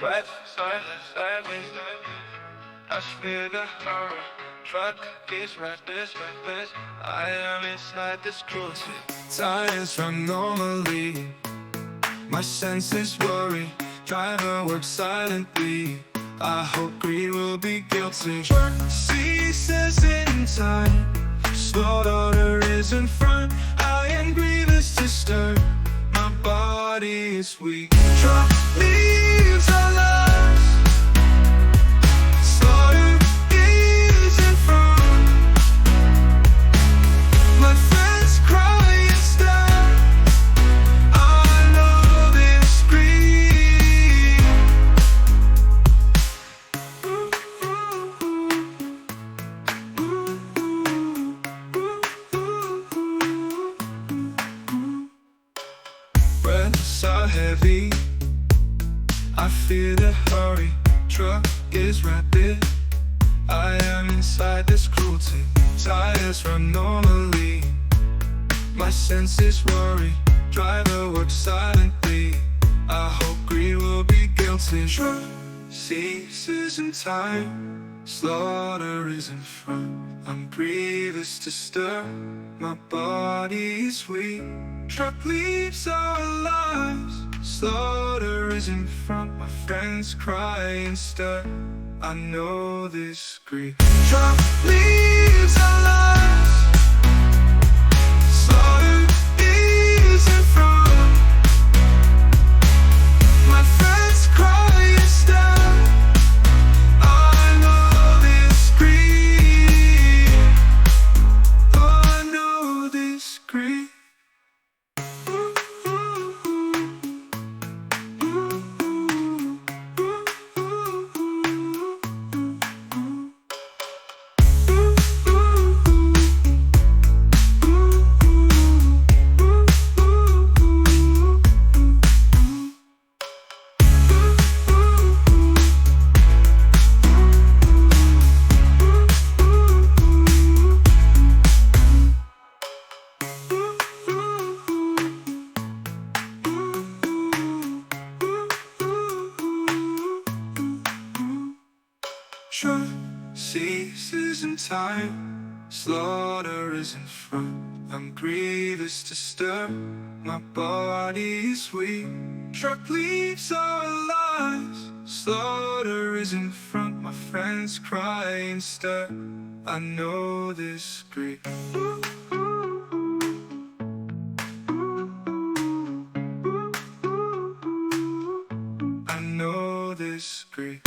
Right side me. I feel the horror. Truck is reckless. I am inside this cruelty. Tires run normally. My senses worry. Driver works silently. I hope greed will be guilty. Work ceases in time. Slaughter is in front. I am grievous disturbed. My body is weak. Truck leaves our lives. Slaughter is in front. My friends cry and stare. I know this grief. Breaths are heavy. I feel the hurry. Truck is rapid. I am inside this cruelty. Tires run normally. My senses worry. Driver works silently. I hope greed will be guilty. Truck ceases in time. Slaughter is in front. I'm grievous disturbed. My body is weak. Truck leaves our lives. Slaughter is in front. My friends cry and stir. I know this grief. Truck leaves our lives. Slaughter is in front. My friends cry and stir. I know this grief. Oh, I know this grief. Truck ceases in time. Slaughter is in front. I'm grievous disturbed. My body is weak. Truck leaves our lives. Slaughter is in front. My friends cry and stir. I know this grief. I know this grief.